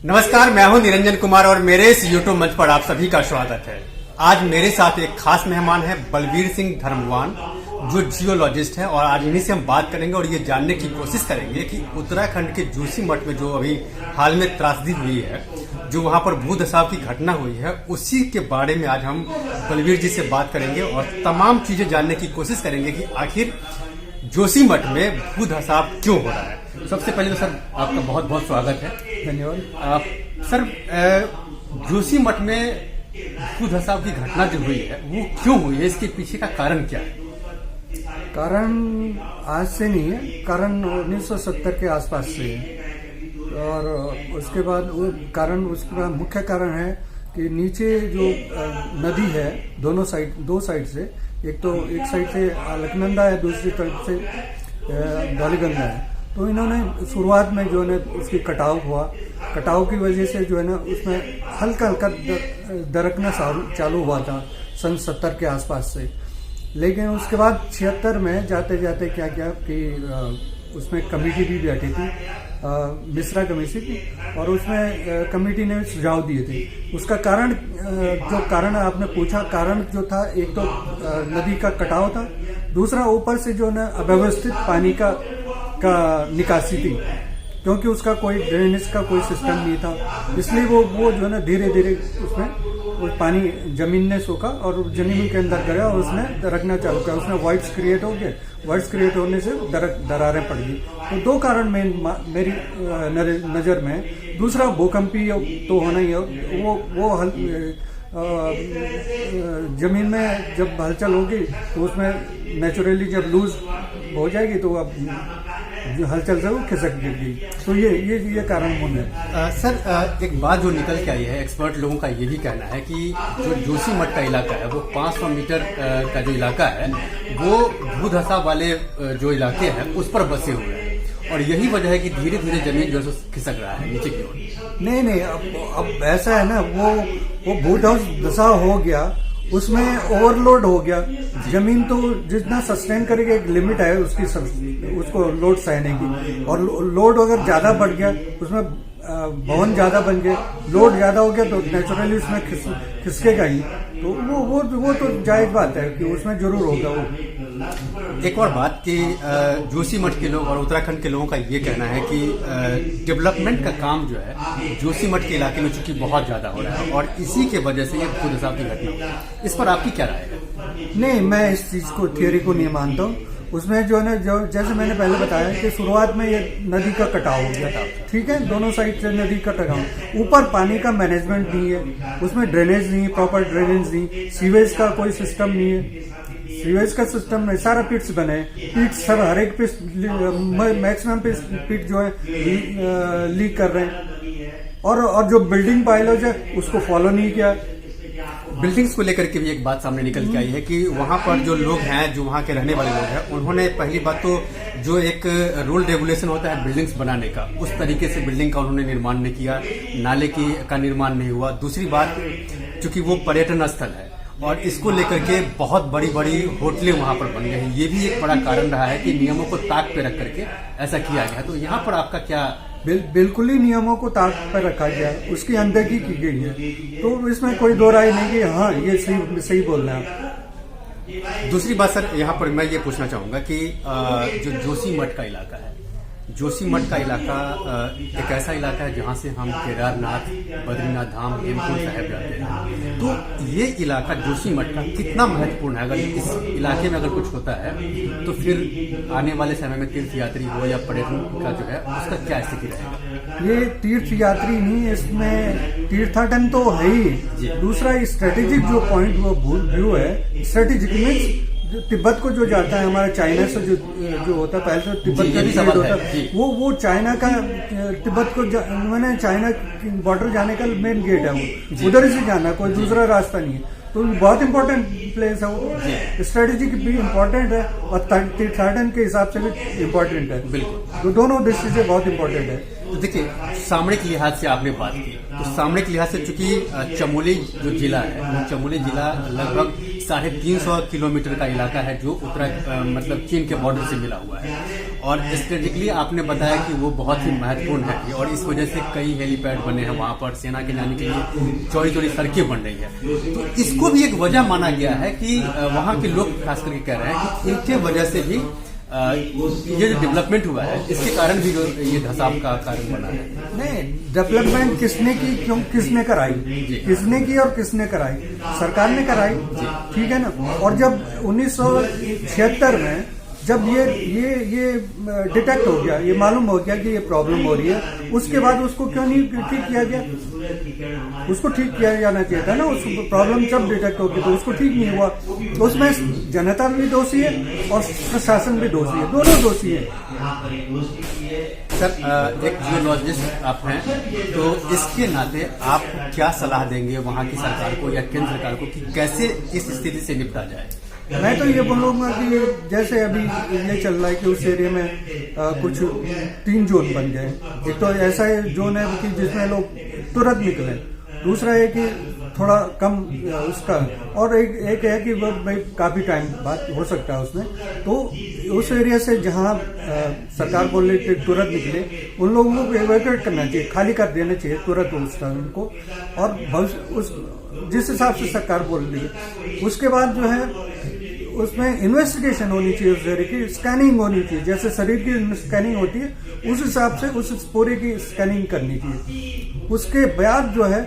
नमस्कार, मैं हूं निरंजन कुमार और मेरे इस यूट्यूब मंच पर आप सभी का स्वागत है। आज मेरे साथ एक खास मेहमान है बलवीर सिंह धर्मवान, जो जियोलॉजिस्ट हैं और आज इन्हीं से हम बात करेंगे और ये जानने की कोशिश करेंगे कि उत्तराखंड के जोशीमठ में जो अभी हाल में त्रासदी हुई है, जो वहां पर भूधसाव की घटना हुई है, उसी के बारे में आज हम बलवीर जी से बात करेंगे और तमाम चीजें जानने की कोशिश करेंगे कि आखिर जोशीमठ में भूधसाव क्यों हो रहा है। सबसे पहले तो सर आपका बहुत बहुत स्वागत है। धन्यवाद। सर, जोशीमठ में भूधसाव की घटना जो हुई है वो क्यों हुई है, इसके पीछे का कारण क्या है? कारण आज से नहीं है, कारण 1970 के आसपास से है। और उसके बाद वो कारण, उसका मुख्य कारण है कि नीचे जो नदी है दो साइड से, एक साइड से अलकनंदा है, दूसरी तरफ से धौलीगंगा है। तो इन्होंने शुरुआत में जो है उसकी कटाव की वजह से जो है ना उसमें हल्का दरकना चालू हुआ था सन 70 के आसपास से। लेकिन उसके बाद 76 में जाते जाते क्या कि उसमें कमेटी भी बैठी थी, मिश्रा कमेटी थी, और उसमें कमेटी ने सुझाव दिए थे। उसका कारण, जो कारण आपने पूछा, कारण जो था, एक तो नदी का कटाव था, दूसरा ऊपर से जो है अव्यवस्थित पानी का निकासी थी, क्योंकि उसका कोई ड्रेनेज का कोई सिस्टम नहीं था। इसलिए वो जो है ना धीरे धीरे उसमें वो पानी जमीन ने सोखा और जमीन के अंदर गया और उसने दरकना चालू किया। उसमें वॉइड्स क्रिएट हो गए, वॉइड्स क्रिएट होने से दरारें पड़ गई। तो दो कारण मेरी नज़र में। दूसरा भूकंपीय तो होना ही है, वो जमीन में जब हलचल होगी तो उसमें नेचुरली जब लूज हो जाएगी तो अब हलचल से वो खिसक गिर। तो ये कारण है। सर, एक बात जो निकल के आई है, एक्सपर्ट लोगों का ये भी कहना है कि जो जोशीमठ का इलाका है वो 500 मीटर का जो इलाका है वो भूधसाव वाले जो इलाके हैं उस पर बसे हुए हैं, और यही वजह है कि धीरे धीरे जमीन जो है खिसक रहा है नीचे की ओर। नहीं, अब ऐसा है ना, वो भूधसाव हो गया, उसमें ओवरलोड हो गया। जमीन तो जितना सस्टेन करेगी, एक लिमिट है उसको लोड सहने की, और लोड अगर ज्यादा बढ़ गया, उसमें भवन ज्यादा बन गए, लोड ज्यादा हो गया तो नेचुरली उसमें खिसकेगा ही। तो वो तो जायज बात है कि उसमें जरूर होगा वो। एक और बात कि जोशीमठ के लोग और उत्तराखंड के लोगों का ये कहना है कि डेवलपमेंट का काम जो है जोशीमठ के इलाके में चूंकि बहुत ज्यादा हो रहा है और इसी के वजह से ये भूधसाव की घटना हुई है। इस पर आपकी क्या राय है? नहीं, मैं इस चीज को, थियोरी को नहीं मानता हूँ। उसमें जो है ना, जो जैसे मैंने पहले बताया कि शुरुआत में ये नदी का कटाव हो गया, ठीक है, दोनों साइड से नदी का कटाव। ऊपर पानी का मैनेजमेंट नहीं है, उसमें ड्रेनेज नहीं, प्रॉपर ड्रेनेज नहीं, सीवेज का कोई सिस्टम नहीं है। सीवेज का सिस्टम में सारा पिट्स बने, पिट्स सब, हर एक पिट्स, मैक्सिमम पिट जो है लीक कर रहे हैं, और जो बिल्डिंग पाइलट है उसको फॉलो नहीं किया। बिल्डिंग्स को लेकर के भी एक बात सामने निकल के आई है कि वहां पर जो लोग हैं, जो वहां के रहने वाले लोग हैं, उन्होंने पहली बात तो जो एक रूल रेगुलेशन होता है बिल्डिंग्स बनाने का, उस तरीके से बिल्डिंग का उन्होंने निर्माण नहीं किया, नाले का निर्माण नहीं हुआ। दूसरी बात, चूंकि वो पर्यटन स्थल है और इसको लेकर के बहुत बड़ी बड़ी होटलें वहां पर बन गई हैं, ये भी एक बड़ा कारण रहा है कि नियमों को ताक पे रख करके ऐसा किया गया। तो यहाँ पर आपका क्या? बिल्कुल ही नियमों को ताक पर रखा गया, उसकी अनदेखी की गई है, तो इसमें कोई दो राय नहीं कि हाँ ये सही बोल रहे हैं आप। दूसरी बात सर, यहाँ पर मैं ये पूछना चाहूंगा कि जो जोशीमठ का इलाका है, जोशीमठ का इलाका एक ऐसा इलाका है जहाँ से हम केदारनाथ, बद्रीनाथ धाम, हेमकुंड साहिब जाते हैं। तो ये इलाका जोशीमठ का कितना महत्वपूर्ण है? अगर इस इलाके में अगर कुछ होता है तो फिर आने वाले समय में तीर्थ यात्री हो या पर्यटन का जो है उसका क्या स्थिति रहेगा? ये तीर्थ यात्री नहीं, इसमें तीर्थाटन तो है ही। दूसरा स्ट्रेटेजिक जो पॉइंट, वो व्यू है स्ट्रेटेजिक मीन्स तिब्बत को जो जाता है, हमारा चाइना से जो होता है, पहले तो तिब्बत का भी सवाल होता है, वो चाइना का, तिब्बत को मैंने चाइना बॉर्डर जाने का मेन गेट है, वो उधर से जाना, कोई दूसरा रास्ता नहीं है। तो बहुत इंपॉर्टेंट प्लेस है वो, स्ट्रेटेजिक भी इम्पोर्टेंट है और तीर्थाटन के हिसाब से भी इम्पोर्टेंट है। बिल्कुल, तो दोनों दृष्टि से बहुत इम्पोर्टेंट है। तो देखिए, सामरिक लिहाज से आपने बात की, तो सामरिक लिहाज से चूंकि चमोली जो जिला है, वो चमोली जिला लगभग 350 किलोमीटर का इलाका है जो मतलब चीन के बॉर्डर से मिला हुआ है, और स्ट्रेटेजिकली आपने बताया कि वो बहुत ही महत्वपूर्ण है, और इस वजह से कई हेलीपैड बने हैं वहां पर, सेना के जाने के लिए चौड़ी चौड़ी सड़कें बन रही है। तो इसको भी एक वजह माना गया है कि वहां के लोग खास करके कह रहे हैं कि इनके वजह से भी ये जो डेवलपमेंट हुआ है इसके कारण भी जो ये धसाव का कारण बना है। नहीं, डेवलपमेंट किसने की, क्यों, किसने कराई, किसने की और किसने कराई? सरकार ने कराई, ठीक है ना। और जब 1976 में जब ये डिटेक्ट हो गया, ये मालूम हो गया कि ये प्रॉब्लम हो रही है, उसके बाद उसको क्यों नहीं ठीक किया गया? उसको ठीक किया जाना चाहिए था ना। उस प्रॉब्लम जब डिटेक्ट हो गई तो उसको ठीक नहीं हुआ, तो उसमें जनता भी दोषी है और प्रशासन भी दोषी है, दोनों दोषी है। सर, एक जियोलॉजिस्ट आप हैं, तो इसके नाते आप क्या सलाह देंगे वहां की सरकार को या केंद्र सरकार को कि कैसे इस स्थिति से निपटा जाए? मैं तो ये बोलूंगा कि जैसे अभी ये चल रहा है कि उस एरिया में कुछ 3 जोन बन गए। एक तो ऐसा जोन है कि जिसमें लोग तुरंत निकले, दूसरा है कि थोड़ा कम उसका, और एक है कि वो भाई काफी टाइम बाद हो सकता है उसमें। तो उस एरिया से जहां सरकार बोल रही है तुरंत निकले, उन लोगों को इवैक्यूएट करना चाहिए, खाली कर देना चाहिए तुरंत उस टाइम को। और उस जिस हिसाब से सरकार बोल रही है उसके बाद जो है उसमें इन्वेस्टिगेशन होनी चाहिए, उस एरिया की स्कैनिंग होनी चाहिए, जैसे शरीर की स्कैनिंग होती है उस हिसाब से उस पूरे की स्कैनिंग करनी चाहिए। उसके बाद जो है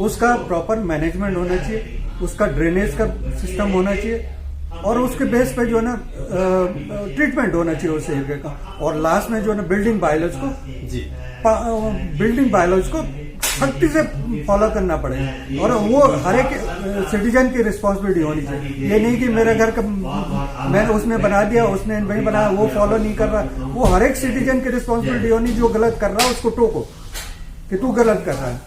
उसका प्रॉपर मैनेजमेंट होना चाहिए, उसका ड्रेनेज का सिस्टम होना चाहिए, और उसके बेस पे जो है ना ट्रीटमेंट होना चाहिए उस एरिया का। और लास्ट में जो है ना बिल्डिंग बायलॉज को सख्ती से फॉलो करना पड़ेगा, और वो हर एक सिटीजन की रिस्पॉन्सिबिलिटी होनी चाहिए। ये नहीं कि मेरे घर का मैंने उसने बना दिया, उसने नहीं बनाया, वो फॉलो नहीं कर रहा। वो हर एक सिटीजन की रिस्पॉन्सिबिलिटी होनी, जो गलत कर रहा है उसको टोको कि तू गलत कर रहा है,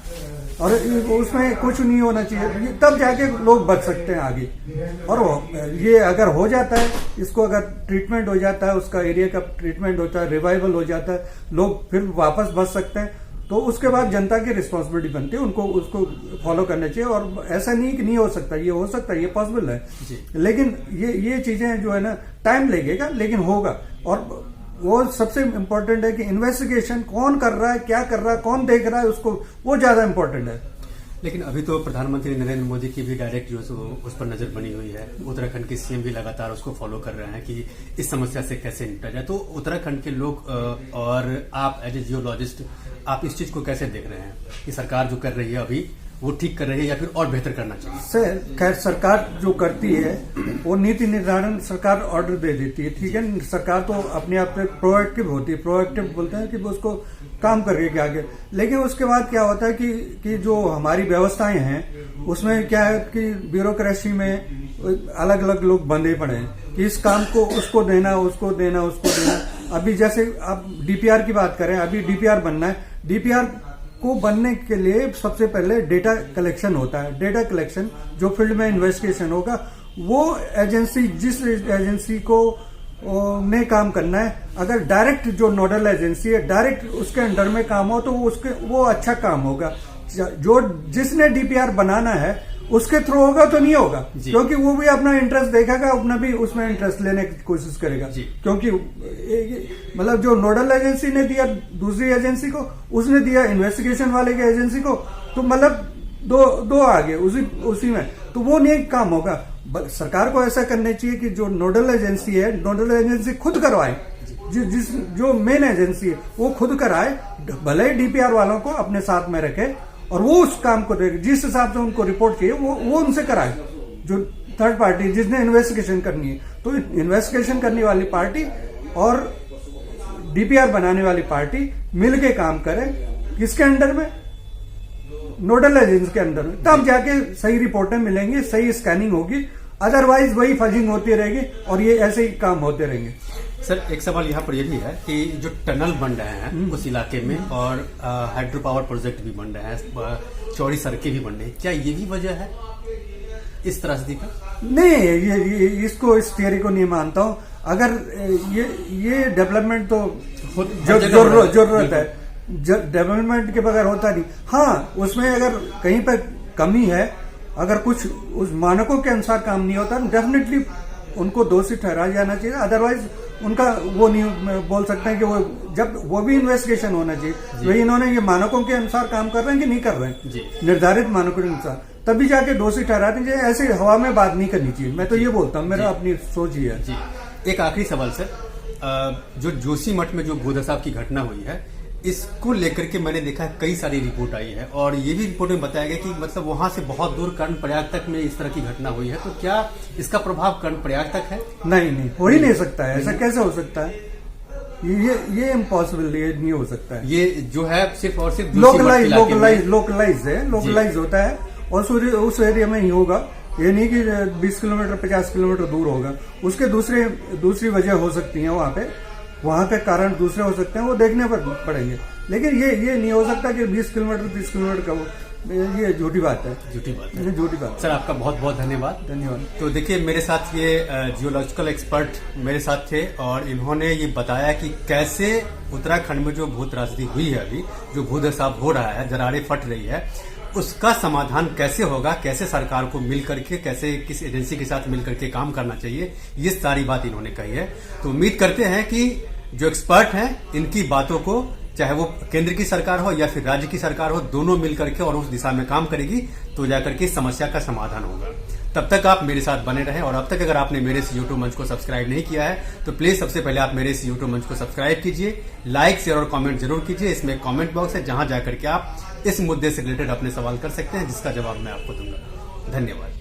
और उसमें कुछ नहीं होना चाहिए, तब जाके लोग बच सकते हैं आगे। और ये अगर हो जाता है, इसको अगर ट्रीटमेंट हो जाता है, उसका एरिया का ट्रीटमेंट होता है, रिवाइवल हो जाता है, लोग फिर वापस बच सकते हैं, तो उसके बाद जनता की रिस्पॉन्सिबिलिटी बनती है, उनको उसको फॉलो करना चाहिए। और ऐसा नहीं कि नहीं हो सकता, ये हो सकता है, ये पॉसिबल है, लेकिन ये चीजें जो है ना टाइम लगेगा, लेकिन होगा। और वो सबसे इम्पोर्टेंट है कि इन्वेस्टिगेशन कौन कर रहा है, क्या कर रहा है, कौन देख रहा है उसको, वो ज्यादा इम्पोर्टेंट है। लेकिन अभी तो प्रधानमंत्री नरेंद्र मोदी की भी डायरेक्ट जो उस पर नजर बनी हुई है, उत्तराखंड के सीएम भी लगातार उसको फॉलो कर रहे हैं कि इस समस्या से कैसे निपटा जाए। तो उत्तराखंड के लोग और आप एज ए जियोलॉजिस्ट, आप इस चीज को कैसे देख रहे हैं कि सरकार जो कर रही है अभी वो ठीक कर रही है या फिर और बेहतर करना चाहिए? खैर, सरकार जो करती है वो नीति निर्धारण सरकार ऑर्डर दे देती है, ठीक है। सरकार तो अपने आप में प्रोएक्टिव होती है, प्रोएक्टिव बोलते हैं कि वो उसको काम करके आगे। लेकिन उसके बाद क्या होता है कि जो हमारी व्यवस्थाएं हैं उसमें क्या है कि ब्यूरोक्रेसी में अलग अलग लोग बंधे पड़े हैं कि इस काम को उसको देना, उसको देना, उसको देना। अभी जैसे आप डीपीआर की बात करें, अभी डीपीआर बनना है, डीपीआर को बनने के लिए सबसे पहले डेटा कलेक्शन होता है। डेटा कलेक्शन जो फील्ड में इन्वेस्टिगेशन होगा, वो एजेंसी जिस एजेंसी को ने काम करना है, अगर डायरेक्ट जो नोडल एजेंसी है डायरेक्ट उसके अंडर में काम हो तो वो अच्छा काम होगा। जो जिसने डीपीआर बनाना है उसके थ्रू होगा तो नहीं होगा, क्योंकि वो भी अपना इंटरेस्ट देखेगा, अपना भी उसमें इंटरेस्ट लेने की कोशिश करेगा। क्योंकि मतलब जो नोडल एजेंसी ने दिया दूसरी एजेंसी को, उसने दिया इन्वेस्टिगेशन वाले के एजेंसी को, तो मतलब दो आगे उसी में, तो वो नहीं काम होगा। सरकार को ऐसा करना चाहिए कि जो नोडल एजेंसी है, नोडल एजेंसी खुद करवाए, जो मेन एजेंसी है वो खुद कराए, भले ही डीपीआर वालों को अपने साथ में रखे, और वो उस काम को देखे, जिस हिसाब से उनको रिपोर्ट चाहिए वो उनसे कराए। जो थर्ड पार्टी जिसने इन्वेस्टिगेशन करनी है, तो इन्वेस्टिगेशन करने वाली पार्टी और डीपीआर बनाने वाली पार्टी मिलके काम करे, किसके अंडर में? नोडल एजेंसी के अंडर में, तब जाके सही रिपोर्टें मिलेंगी, सही स्कैनिंग होगी। अदरवाइज वही फजिंग होती रहेगी और ये ऐसे ही काम होते रहेंगे। सर, एक सवाल यहाँ पर यह भी है कि जो टनल बन रहे हैं उस इलाके में, और हाइड्रो पावर प्रोजेक्ट भी बन रहे हैं, चौड़ी सड़कें भी बन रही है, क्या ये भी वजह है इस त्रासदी का? नहीं, इसको इस थियरी को नहीं मानता हूँ। अगर ये डेवलपमेंट तो जरूरत है, डेवलपमेंट के बगैर होता नहीं। हाँ, उसमें अगर कहीं पर कमी है अगर कुछ उस मानकों के अनुसार काम नहीं होता, डेफिनेटली उनको दोषी ठहराया जाना चाहिए। अदरवाइज उनका वो नहीं बोल सकते हैं कि वो भी इन्वेस्टिगेशन होना चाहिए, वही इन्होंने ये मानकों के अनुसार काम कर रहे हैं कि नहीं कर रहे हैं, निर्धारित मानकों के अनुसार, तभी जाके दोषी ठहराते हैं। ऐसे हवा में बात नहीं करनी चाहिए, मैं तो ये बोलता हूँ, मेरा अपनी सोच ही है। जी, एक आखिरी सवाल सर, जो जोशीमठ में जो भूधर साहब की घटना हुई है, इसको लेकर के मैंने देखा कई सारी रिपोर्ट आई है और ये भी रिपोर्ट में बताया गया कि मतलब वहां से बहुत दूर कर्णप्रयाग तक में इस तरह की घटना हुई है, तो क्या इसका प्रभाव कर्णप्रयाग तक है? नहीं, हो ही नहीं सकता है, ऐसा कैसे हो सकता है? ये इम्पॉसिबल, ये नहीं हो सकता है। ये जो है सिर्फ और सिर्फ लोकलाइज होता है और उस एरिया में ही होगा। ये नहीं कि 20 किलोमीटर 50 किलोमीटर दूर होगा, उसके दूसरी वजह हो सकती है, वहां के कारण दूसरे हो सकते हैं, वो देखने पर पड़ेंगे। लेकिन ये नहीं हो सकता कि 20 किलोमीटर 30 किलोमीटर का, ये झूठी बात है, झूठी बात। सर आपका बहुत बहुत धन्यवाद। तो देखिए, मेरे साथ ये जियोलॉजिकल एक्सपर्ट मेरे साथ थे और इन्होंने ये बताया कि कैसे उत्तराखंड में जो भू त्रासदी हुई है, अभी जो भूधर साहब हो रहा है, दरारें फट रही है, उसका समाधान कैसे होगा, कैसे सरकार को मिल करके, कैसे किस एजेंसी के साथ मिल करके काम करना चाहिए, ये सारी बात इन्होंने कही है। तो उम्मीद करते हैं कि जो एक्सपर्ट हैं इनकी बातों को, चाहे वो केंद्र की सरकार हो या फिर राज्य की सरकार हो, दोनों मिल करके और उस दिशा में काम करेगी तो जाकर के समस्या का समाधान होगा। तब तक आप मेरे साथ बने रहें और अब तक अगर आपने मेरे इस यूट्यूब मंच को सब्सक्राइब नहीं किया है तो प्लीज सबसे पहले आप मेरे इस यूट्यूब मंच को सब्सक्राइब कीजिए, लाइक शेयर और कमेंट जरूर कीजिए। इसमें कमेंट बॉक्स है जहां जाकर के आप इस मुद्दे से रिलेटेड अपने सवाल कर सकते हैं, जिसका जवाब मैं आपको दूंगा। धन्यवाद।